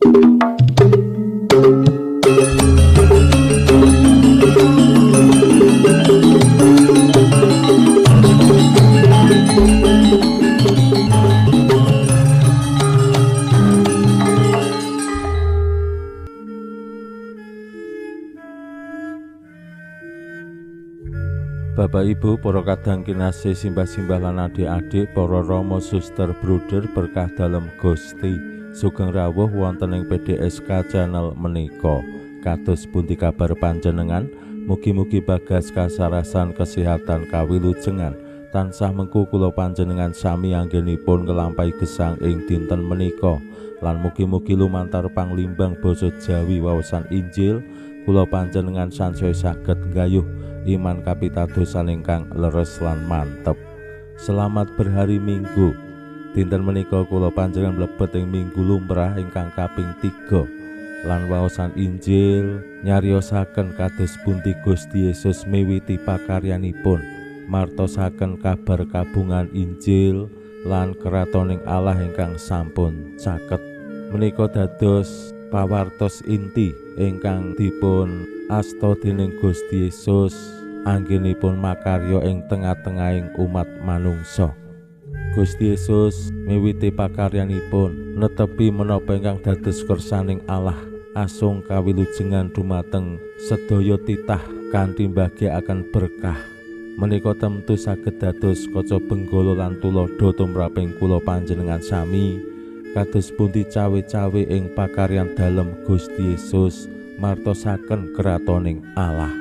Bapak Ibu, para kadang kinasih simbah-simbah lan adik-adik, para rama suster bruder berkah dalem Gusti, sugeng rawuh wonten ing PDSK channel menika. Kados pundi kabar panjenengan? Mugi-mugi bagas kasarasan kesehatan kawilujengan tansah mengku kula panjenengan sami anggenipun nglampahi gesang ing dinten menika, lan mugi-mugi lumantar panglimbang basa Jawi waosan Injil kula panjenengan sansaya saged nggayuh iman kapitadosan ingkang leres lan mantep. Selamat berhari Minggu. Dinten menika kula panjenengan mlebet ing Minggu lumrah ingkang kaping 3 lan waosan Injil nyariosaken kados pundi Gusti Yesus miwiti pakaryanipun martosaken kabar kabungan Injil lan kratoning Allah ingkang sampun caket. Menika dados pawartos inti ingkang dipun asta dening Gusti Yesus anggenipun makarya ing tengah-tengahing umat manungsa. Gusti Yesus miwiti pakaryanipun netepi menapa ingkang dados kersaning Allah, asung kawilujengan dumateng sedaya titah kanthi mbagyaken berkah. Menika temtu saged dados kaca benggala lan tuladha tumraping kula panjenengan sami kados pundi cawe-cawe ing pakaryan dalem Gusti Yesus martosaken kratoning Allah.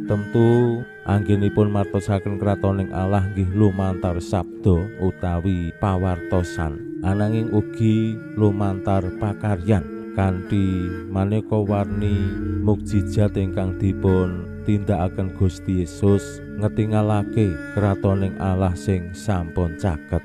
Temtu anggenipun martosaken kratoning Allah nggih lumantar sabda utawi pawartosan, ananging ugi lumantar pakaryan kanthi maneka warni mukjizat ingkang dipun tindakaken Gusti Yesus ngetingalake kratoning Allah sing sampun caket.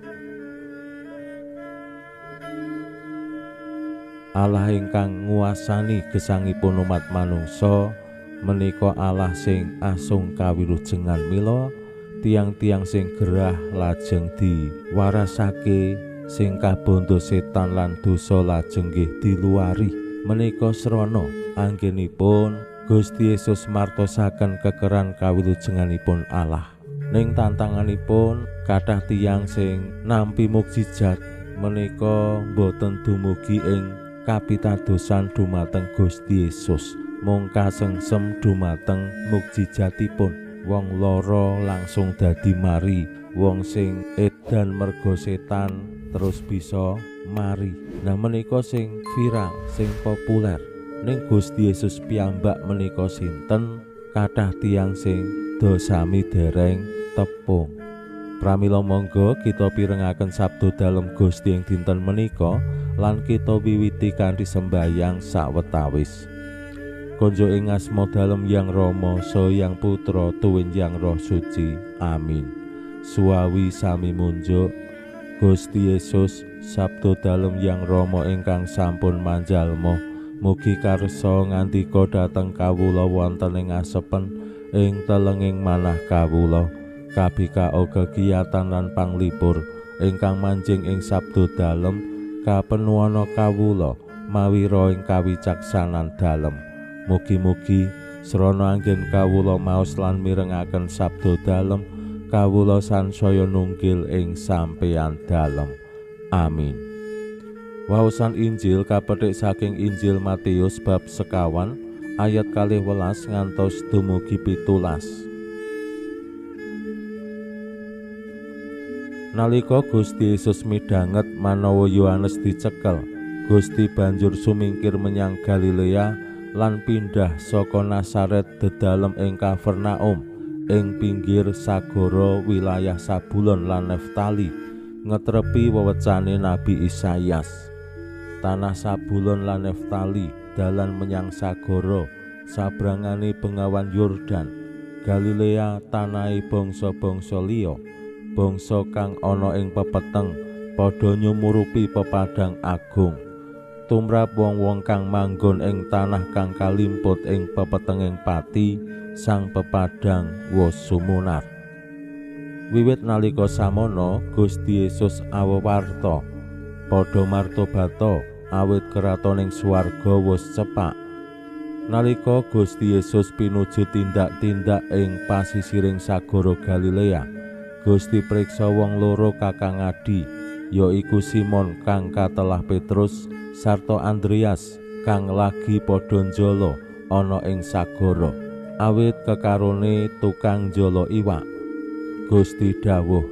Allah ingkang nguasani gesangipun umat manungsa menika Allah sing asung kawilujengan mila tiang-tiang sing gerah lajeng diwarasake, sing kabondo setan lan dosa lajeng nggih diluari. Menika srana anggenipun Gusti Yesus martosaken kekeran kawilujenganipun Allah. Ning tantanganipun kathah tiang sing nampi mukjizat menika boten dumugi ing kapitadosan dumateng Gusti Yesus, mung kasengsem dumateng mukjizatipun. Wong lara langsung dadi mari, wong sing edan merga setan terus bisa mari. Nah menika sing viral, sing populer. Ning Gusti Yesus piyambak menika sinten? Kathah tiyang sing dosami dereng tepung. Pramila monggo kita pirengaken sabda dalem Gusti ing dinten menika lan kita wiwiti kanthi sembahyang sawetawis. Konjo ing asma dalem Yang Rama saha Yang Putra tuwin Yang Roh Suci. Amin. Suawi sami munjuk. Gusti Yesus sabda dalem Yang Rama ingkang sampun manjalma, mugi karsa ngandika dhateng kawula wonten ing asepen ing telenging manah kawula. Kabikao kegiatan lan panglipur ingkang manjing ing sabda dalem kapenuwana kawula mawi ro ing kawicaksanan dalem. Mugi-mugi srana anggen kawula maos lan mirengaken sabda dalem kawula sansaya nunggil ing sampeyan dalem. Amin. Waosan Injil kapetik saking Injil Matius bab 50 ayat 12 ngantos dumugi 17. Nalika Gusti Yesus midhanget manawa Yohanes dicekel, Gusti banjur sumingkir menyang Galilea lan pindah saka Nazaret dedalem ing Kapernaum ing pinggir sagara wilayah Sabulon lan Naftali, ngetrepi wewecane Nabi Isaias. Tanah Sabulon lan Naftali dalan menyang sagara sabrangane bengawan Yordan. Galilea tanahe bangsa-bangsa liya, bangsa kang ana ing pepeteng padha nyumurupi pepadang agung. Tumrap wong-wong kang manggon ing tanah kang kalimput ing pepetenging pati, sang pepadang wus sumunar. Wiwit nalika samono Gusti Yesus awewarta padha martobata awit keratoning swarga wis cepak. Nalika Gusti Yesus pinuju tindak-tindak ing pasisiring sagara Galilea, Gusti priksa wong loro kakangadi, yaiku Simon kang katelah Petrus sarta Andreas kang lagi padha njala ana ing sagara, awit kekarone tukang njala iwak. Gusti dawuh,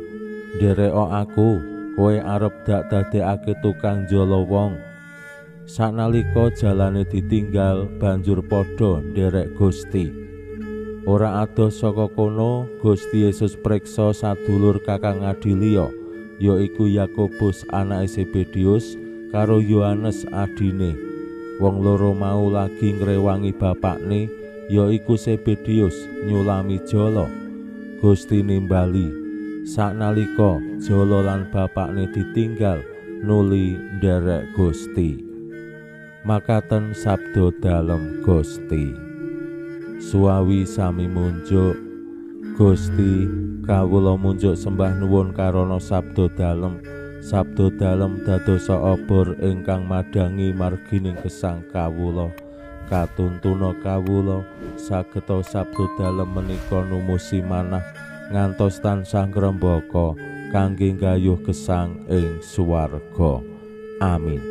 "Ndereka aku, kowe arep dak dadekake tukang njala wong." Sanalika jalane ditinggal banjur padha nderek Gusti. Ora adoh saka kono, Gusti Yesus priksa sadulur kakangadi liya, yaiku Yakobus anake Zebedius karo Yohanes adine. Wong loro mau lagi ngrewangi bapakne, yaiku Zebedius nyulami jala. Gusti nimbali. Saknalika jala lan bapakne ditinggal, nuli nderek Gusti. Makaten sabda dalem Gusti. Suawi sami munjuk. Gusti, kawula munjuk sembah nuwun karana sabda dalem dadosa obor ingkang madangi margining gesang kawula. Katuntuna kawula sageta sabda dalem menika numusi manah ngantos tansah ngrembaka kangge gayuh gesang ing swarga. Amin.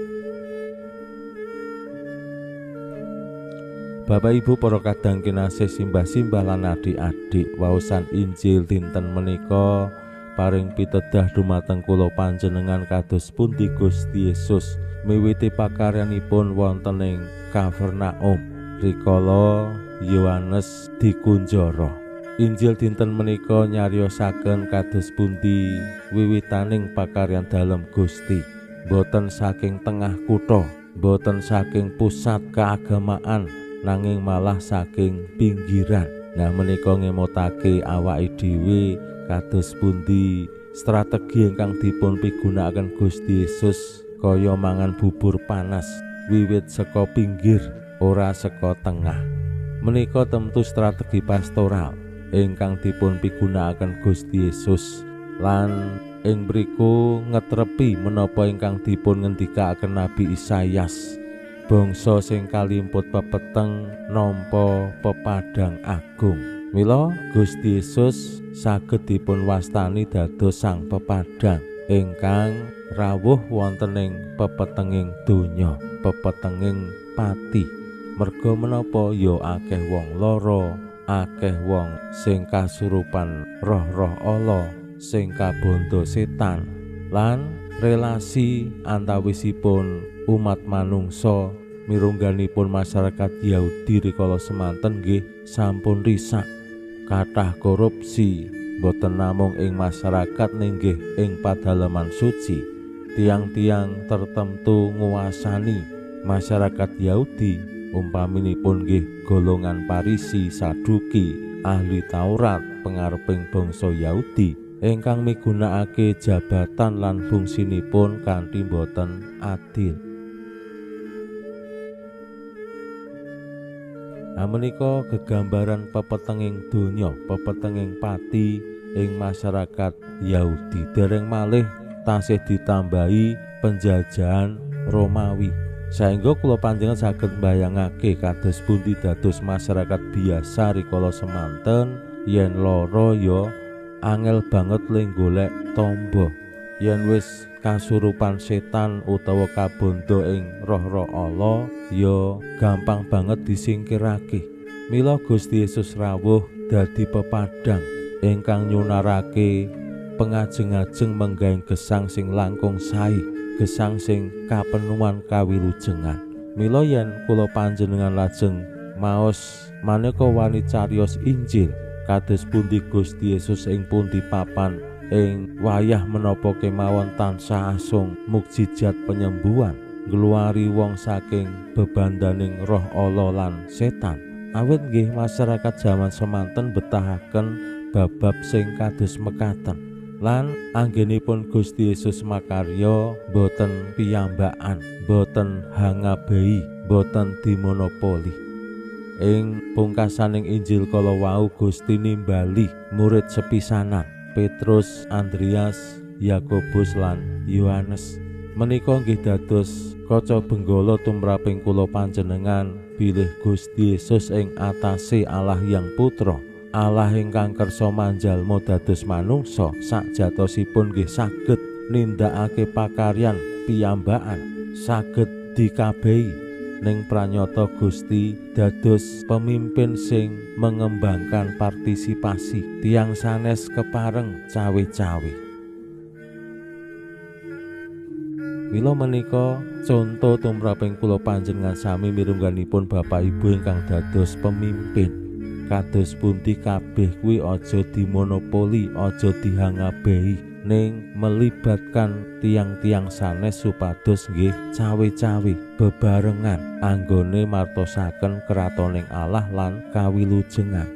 Bapak Ibu para kadang kinasih simbah-simbah lan adik-adik, waosan Injil dinten menika paring pitedah dumateng kula panjenengan kados pundi Gusti Yesus miwiti pakaryanipun wonten ing Kapernaum rikala Yohanes dikunjara. Injil dinten menika nyariosaken kados pundi wiwitaning pakaryan dalem Gusti, boten saking tengah kutha, boten saking pusat keagamaan, nanging malah saking pinggiran. Nah menika ngemotake awake dhewe kados pundi strategi ingkang dipun pigunakaken Gusti Yesus kaya mangan bubur panas wiwit saka pinggir ora saka tengah. Menika tentu strategi pastoral ingkang dipun pigunakaken Gusti Yesus lan ing mriku ngetrepi menapa ingkang dipun ngendikaken Nabi Isaias, bangsa sing kalimput pepeteng nampa pepadang agung. Mila Gusti Yesus saged dipun wastani dados sang pepadang ingkang rawuh wonten ing pepetenging donya, pepetenging pati. Merga menapa ya akeh wong lara, akeh wong sing kasurupan roh-roh ala, sing kabondo setan, lan relasi antawisipun umat manungsa mirungganipun masyarakat Yahudi rikala semanten nggih sampun risak. Kathah korupsi boten namung ing masyarakat ninggih ing padalaman suci. Tiang-tiang tertentu nguasani masyarakat Yahudi, umpaminipun nggih golongan Parisi, Saduki, ahli Taurat, pangareping bangsa Yahudi ingkang migunakake jabatan lan fungsinipun kanthi boten adil. Menika gegambaran pepetenging donya, pepetenging pati ing masyarakat Yahudi. Dereng malih tasih ditambahi penjajahan Romawi. Saengga kula panjenengan saged mbayangake kados pundi dados masyarakat biasa rikala semanten yen lara ya angel banget le golek tamba. Yen wis kasurupan setan utawa kabondo ing roh-roh ala ya gampang banget disingkirake. Mila Gusti Yesus rawuh dadi pepadang ingkang nyunarake pengajeng-ajeng menggaing gesang sing langkung sae, gesang sing kapenuhan kawilujengan. Mila yen kula panjenengan lajeng maos maneka wani cariyos Injil kados pundi Gusti Yesus ing pundi papan ing wayah menapa kemawon tansah asung mukjizat penyembuhan ngluwari wong saking bebandaning roh ala lan setan. Awit nggih masyarakat jaman semanten betahaken babab sing kados mekaten. Lan anggenipun Gusti Yesus makarya boten piyambakan, boten hangabehi, boten dimonopoli. Ing pungkasaning Injil kala wau Gusti nimbali murid sepisanan, Petrus, Andreas, Yakobus lan Yohanes. Menika nggih dados kaca benggala tumraping kula panjenengan bilih Gusti Yesus ing atase Allah Hyang Putra, Allah ingkang kersa manjalma dados manungsa sakjatosipun nggih saged nindakake pakaryan piyambakan, saged dikabehi ning pranyata Gusti dados pemimpin sing mengembangkan partisipasi tiyang sanes kepareng cawe-cawe. Mila menika conto tumraping kula panjenengan sami mirungganipun Bapak Ibu ingkang dados pemimpin. Kados pundi kabeh kuwi aja dimonopoli, aja dihangabehi, ning melibatkan tiang-tiang sanes supados nggih cawe-cawe bebarengan anggone martosaken kratoning Allah lan kawilujengan.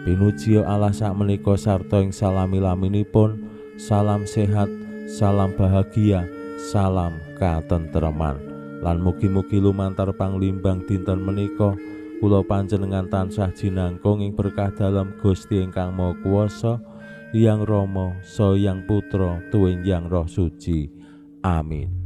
Pinuji Allah sakmenika sarta ing salami-laminipun, salam sehat, salam bahagia, salam katentreman, lan mugi-mugi lumantar panglimbang dinten menika kula panjenengan tansah jinangkung ing berkah dalam Gusti ingkang Maha Kuwasa, Hyang Rama saha Hyang Putra tuwin Hyang Roh Suci. Amin.